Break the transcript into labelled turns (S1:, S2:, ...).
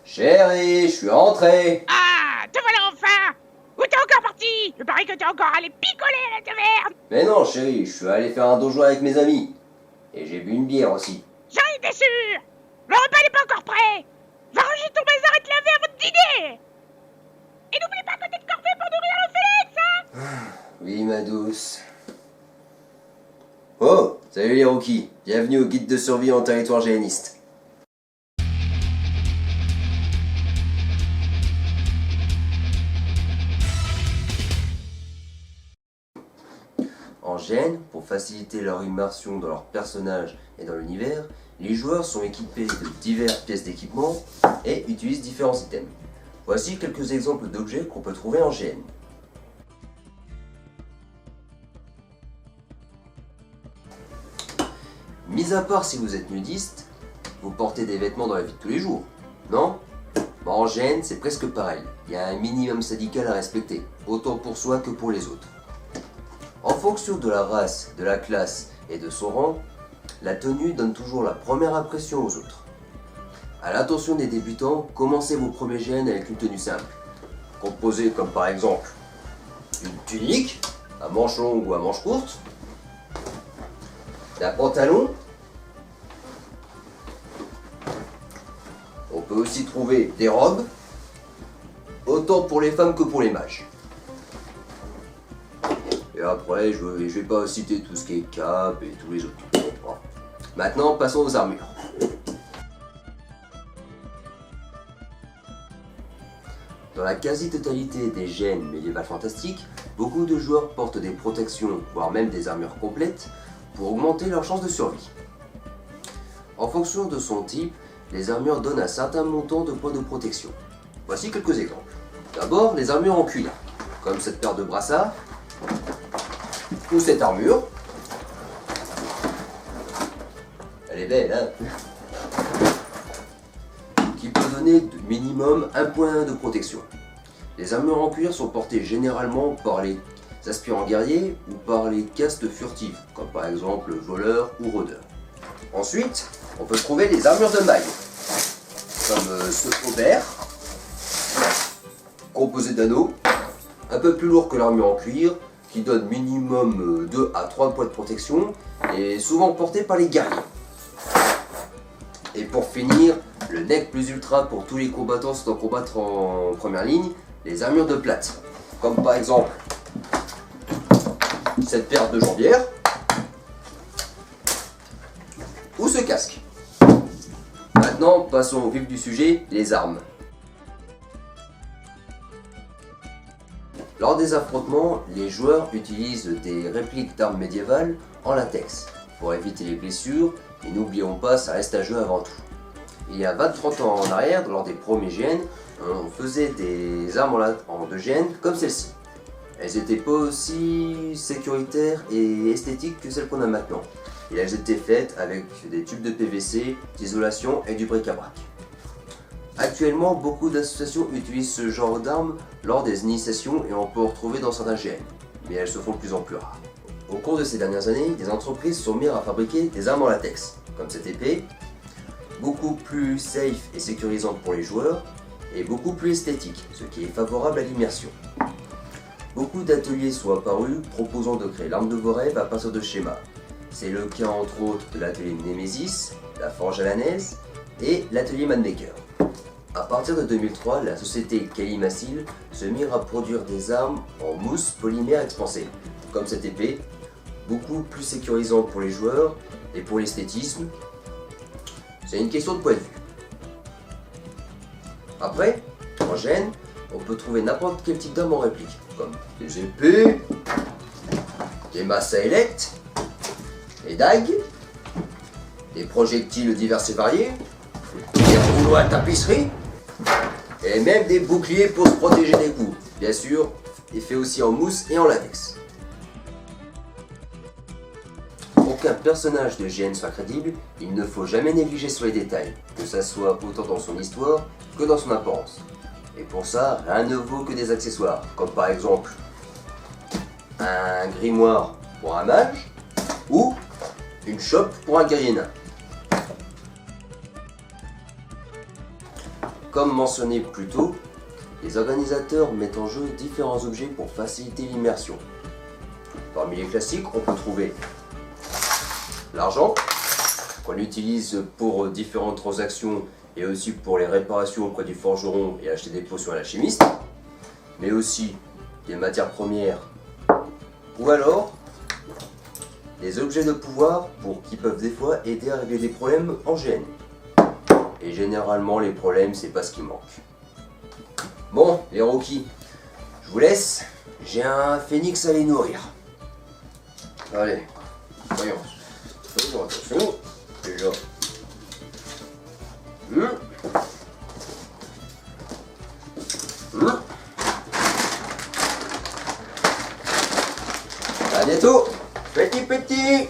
S1: Chérie, je suis rentré.
S2: Ah, te voilà enfin! Où t'es encore parti? Il paraît que t'es encore allé picoler à la taverne!
S1: Mais non, chérie, je suis allé faire un dojo avec mes amis. Et j'ai bu une bière aussi.
S2: J'en étais sûr! Le repas n'est pas encore prêt! Va ranger ton bazar et te laver avant de dîner! Et n'oublie pas que t'es de corvée pour nourrir le Félix, hein!
S1: Oui, ma douce. Oh, salut les rookies. Bienvenue au guide de survie en territoire géaniste. En GN, pour faciliter leur immersion dans leur personnage et dans l'univers, les joueurs sont équipés de diverses pièces d'équipement et utilisent différents items. Voici quelques exemples d'objets qu'on peut trouver en GN. Mis à part si vous êtes nudiste, vous portez des vêtements dans la vie de tous les jours, non? Bah en GN, c'est presque pareil. Il y a un minimum syndical à respecter, autant pour soi que pour les autres. En fonction de la race, de la classe et de son rang, la tenue donne toujours la première impression aux autres. À l'attention des débutants, commencez vos premiers GN avec une tenue simple, composée comme par exemple une tunique, à manches longues ou à manches courtes, d'un pantalon. On peut aussi trouver des robes, autant pour les femmes que pour les mages. Et après, je vais pas citer tout ce qui est cap et tous les autres. Bon. Maintenant, passons aux armures. Dans la quasi-totalité des GN médiévales fantastiques, beaucoup de joueurs portent des protections, voire même des armures complètes, pour augmenter leurs chances de survie. En fonction de son type, les armures donnent un certain montant de points de protection. Voici quelques exemples. D'abord, les armures en cuir, comme cette paire de brassards, ou cette armure. Elle est belle, hein? Qui peut donner minimum 1 point de protection. Les armures en cuir sont portées généralement par les aspirants guerriers ou par les castes furtives, comme par exemple voleurs ou rôdeurs. Ensuite, on peut trouver les armures de maille, comme ce Aubert, composé d'anneaux, un peu plus lourd que l'armure en cuir, qui donne minimum 2 à 3 points de protection, et souvent porté par les guerriers. Et pour finir, le nec plus ultra pour tous les combattants souhaitant combattre en première ligne, les armures de plate, comme par exemple cette paire de jambières, ou ce casque. Maintenant, passons au vif du sujet, les armes. Lors des affrontements, les joueurs utilisent des répliques d'armes médiévales en latex pour éviter les blessures, et n'oublions pas, ça reste un jeu avant tout. Il y a 20-30 ans en arrière, lors des premiers GN, on faisait des armes en 2 GN comme celle-ci. Elles n'étaient pas aussi sécuritaires et esthétiques que celles qu'on a maintenant. Et elles étaient faites avec des tubes de PVC, d'isolation et du bric-à-brac. Actuellement, beaucoup d'associations utilisent ce genre d'armes lors des initiations et on peut en retrouver dans certains GN, mais elles se font de plus en plus rares. Au cours de ces dernières années, des entreprises se sont mises à fabriquer des armes en latex, comme cette épée, beaucoup plus safe et sécurisante pour les joueurs, et beaucoup plus esthétique, ce qui est favorable à l'immersion. Beaucoup d'ateliers sont apparus proposant de créer l'arme de vos rêves à partir de schémas. C'est le cas entre autres de l'atelier Nemesis, la Forge Alanaise et l'atelier Manmaker. A partir de 2003, la société Kalimasil se mit à produire des armes en mousse polymère expansée, comme cette épée, beaucoup plus sécurisante pour les joueurs et pour l'esthétisme. C'est une question de point de vue. Après, en GN, on peut trouver n'importe quel type d'arme en réplique, comme des épées, des masses à élect, des dagues, des projectiles divers et variés, des rouleaux à tapisserie, et même des boucliers pour se protéger des coups, bien sûr, et fait aussi en mousse et en latex. Pour qu'un personnage de GN soit crédible, il ne faut jamais négliger sur les détails, que ça soit autant dans son histoire que dans son apparence. Et pour ça, rien ne vaut que des accessoires, comme par exemple un grimoire pour un mage ou une chope pour un guerrier nain. Comme mentionné plus tôt, les organisateurs mettent en jeu différents objets pour faciliter l'immersion. Parmi les classiques, on peut trouver l'argent, qu'on utilise pour différentes transactions et aussi pour les réparations auprès du forgeron et acheter des potions à l'alchimiste, mais aussi des matières premières ou alors des objets de pouvoir qui peuvent des fois aider à régler des problèmes en GN. Et généralement les problèmes c'est pas ce qui manque. Bon les rookies, je vous laisse, j'ai un phénix à les nourrir. Allez, voyons. Faisons attention. Déjà. À bientôt. Petit.